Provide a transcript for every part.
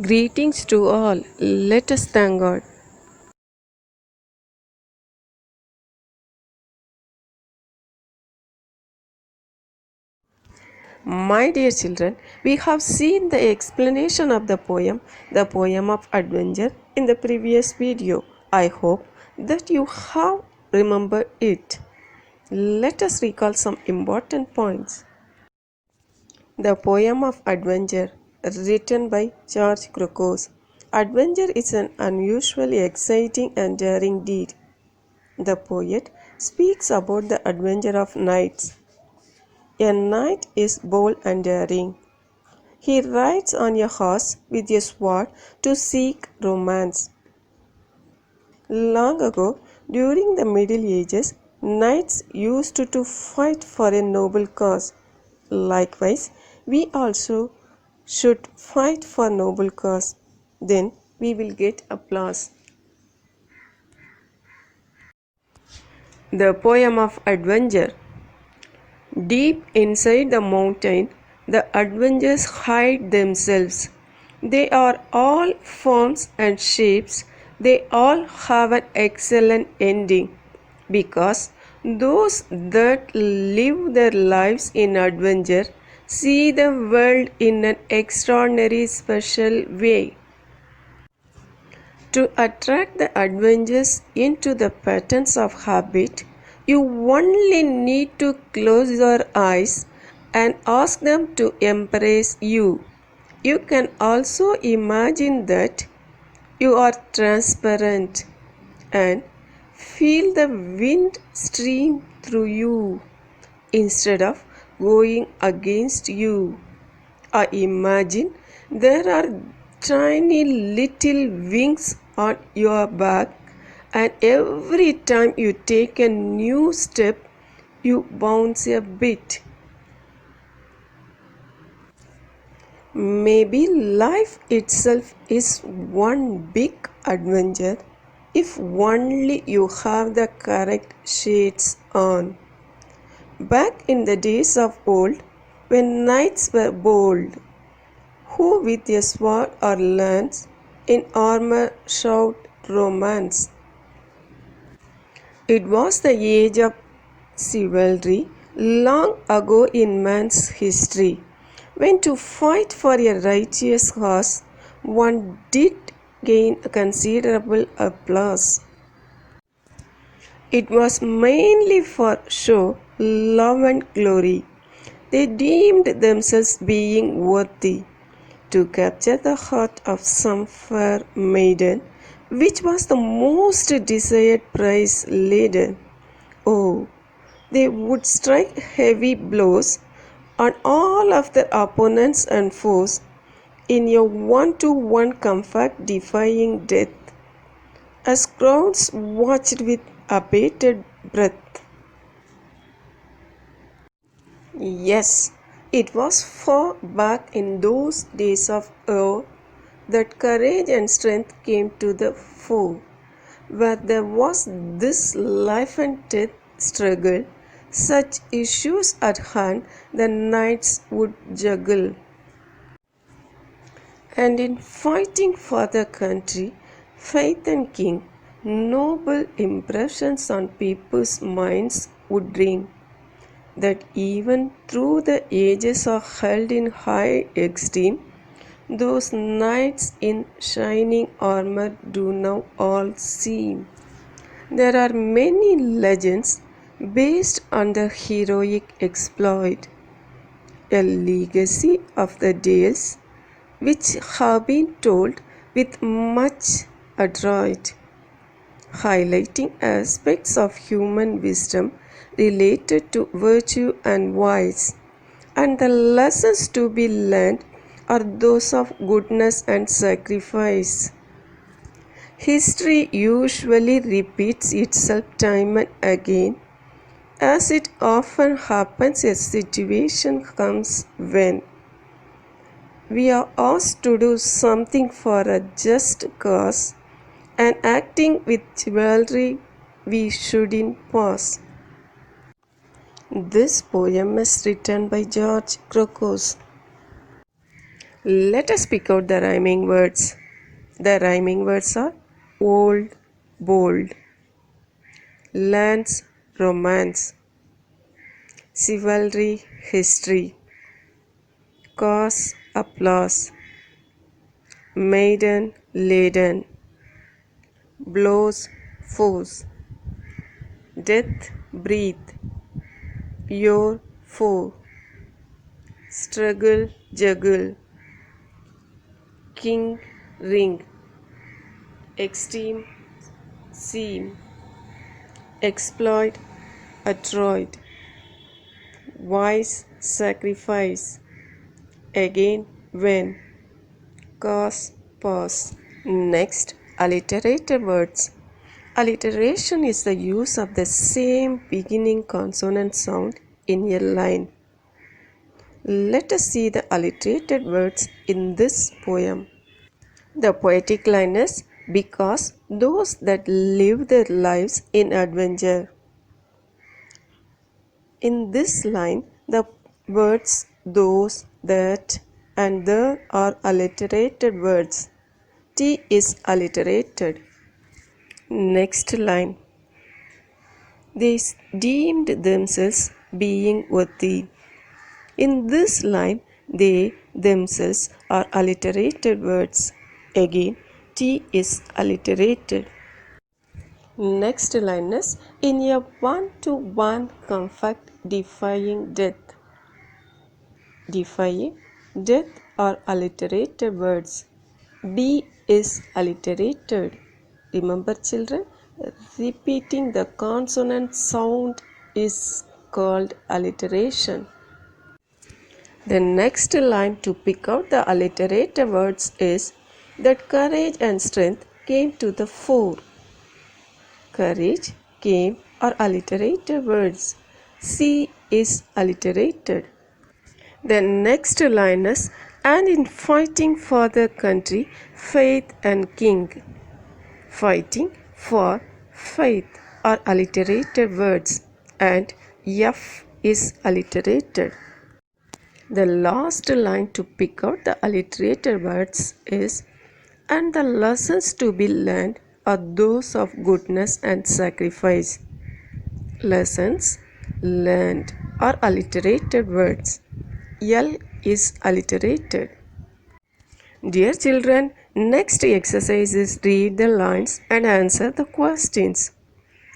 Greetings to all. Let us thank God. My dear children, we have seen the explanation of the poem of adventure, in the previous video. I hope that you have remembered it. Let us recall some important points. The poem of adventure, written by George Crocos. Adventure is an unusually exciting and daring deed. The poet speaks about the adventure of knights. A knight is bold and daring. He rides on a horse with a sword to seek romance. Long ago, during the Middle Ages, knights used to fight for a noble cause. Likewise, we also should fight for noble cause. Then we will get applause. The poem of adventure. Deep inside the mountain, the adventurers hide themselves. They are all forms and shapes. They all have an excellent ending, because those that live their lives in adventure see the world in an extraordinary special way. To attract the adventurers into the patterns of habit, you only need to close your eyes and ask them to embrace you. You can also imagine that you are transparent and feel the wind stream through you instead of going against you. I imagine there are tiny little wings on your back, and every time you take a new step, you bounce a bit. Maybe life itself is one big adventure if only you have the correct shades on. Back in the days of old, when knights were bold, who with a sword or lance in armor shout romance. It was the age of chivalry long ago in man's history, when to fight for a righteous cause one did gain considerable applause. It was mainly for show, love and glory. They deemed themselves being worthy to capture the heart of some fair maiden, which was the most desired prize laden. Oh, they would strike heavy blows on all of their opponents and foes in a one-to-one combat defying death, as crowds watched with abated breath. Yes, it was far back in those days of yore that courage and strength came to the fore. Where there was this life and death struggle, such issues at hand, the knights would juggle. And in fighting for the country, faith and king, noble impressions on people's minds would ring, that even through the ages are held in high esteem, those knights in shining armor do now all seem. There are many legends based on the heroic exploit, a legacy of the tales which have been told with much adroit, highlighting aspects of human wisdom related to virtue and vice, and the lessons to be learned are those of goodness and sacrifice. History usually repeats itself time and again, as it often happens. A situation comes when we are asked to do something for a just cause, and acting with chivalry we shouldn't pause. This poem is written by George Crocos. Let us pick out the rhyming words. The rhyming words are old, bold, lance, romance, chivalry, history, cause, applause, maiden, laden, blows, force, death, breathe, your, foe, struggle, juggle, king, ring, extreme, seam, exploit, adroit, wise, sacrifice, again, when, cause, pause. Next, alliterated words. Alliteration is the use of the same beginning consonant sound in a line. Let us see the alliterated words in this poem. The poetic line is because those that live their lives in adventure. In this line, the words those, that, and the are alliterated words. T is alliterated. Next line. They deemed themselves being worthy. In this line, they themselves are alliterated words. Again, T is alliterated. Next line is in a one-to-one conflict defying death. Defying death are alliterated words. D is alliterated. Remember children, repeating the consonant sound is called alliteration. The next line to pick out the alliterated words is that courage and strength came to the fore. Courage, came are alliterated words. C is alliterated. The next line is and in fighting for the country, faith and king. Fighting for faith are alliterated words and F is alliterated. The last line to pick out the alliterated words is and the lessons to be learned are those of goodness and sacrifice. Lessons learned are alliterated words. L is alliterated. Dear children, next exercise is read the lines and answer the questions.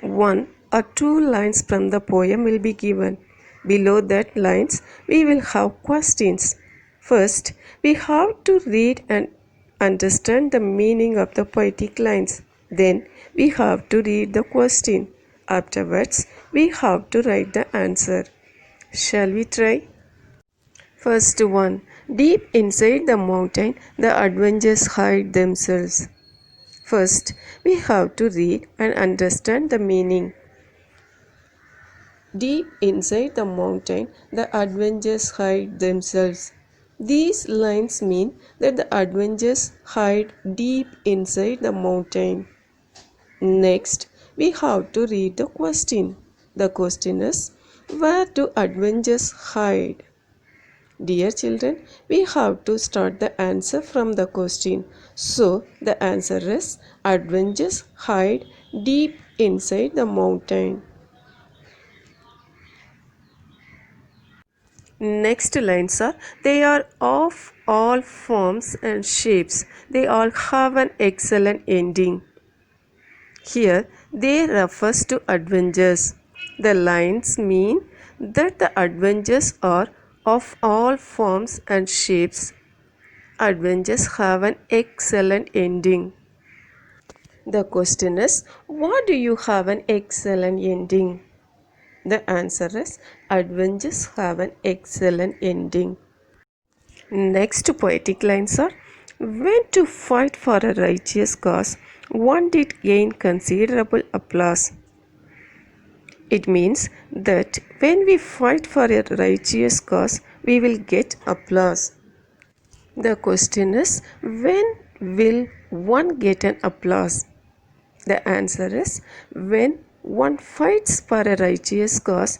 One or two lines from the poem will be given. Below that lines, we will have questions. First, we have to read and understand the meaning of the poetic lines. Then, we have to read the question. Afterwards, we have to write the answer. Shall we try? First one. Deep inside the mountain, the adventures hide themselves. First, we have to read and understand the meaning. Deep inside the mountain, the adventures hide themselves. These lines mean that the adventures hide deep inside the mountain. Next, we have to read the question. The question is, where do adventures hide? Dear children, we have to start the answer from the question. So, the answer is adventures hide deep inside the mountain. Next lines are, they are of all forms and shapes. They all have an excellent ending. Here, they refers to adventures. The lines mean that the adventures are of all forms and shapes. Adventures have an excellent ending. The question is, what do you have an excellent ending? The answer is adventures have an excellent ending. Next poetic lines are when to fight for a righteous cause, one did gain considerable applause. It means that when we fight for a righteous cause, we will get applause. The question is when will one get an applause? The answer is when one fights for a righteous cause,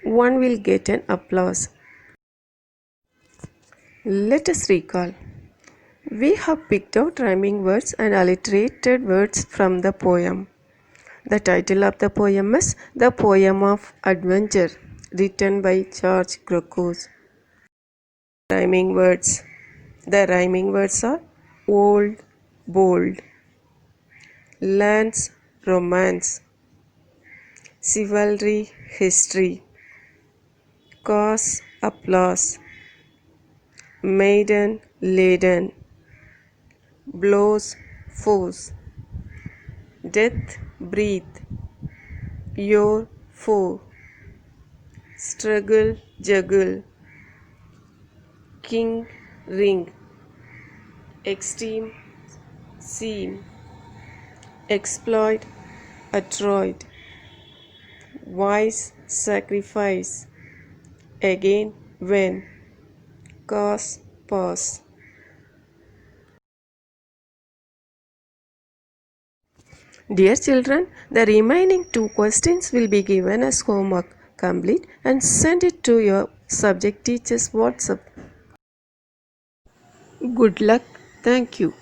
one will get an applause. Let us recall. We have picked out rhyming words and alliterated words from the poem. The title of the poem is The Poem of Adventure, written by George Crocus. Rhyming words. The rhyming words are old, bold, lance, romance, chivalry, history, cause, applause, maiden, laden, blows, force, death, breathe, your foe, struggle, juggle, king, ring, extreme, seam, exploit, adroit, wise, sacrifice, again, when, cause, pause. Dear children, the remaining two questions will be given as homework. Complete and send it to your subject teacher's WhatsApp. Good luck. Thank you.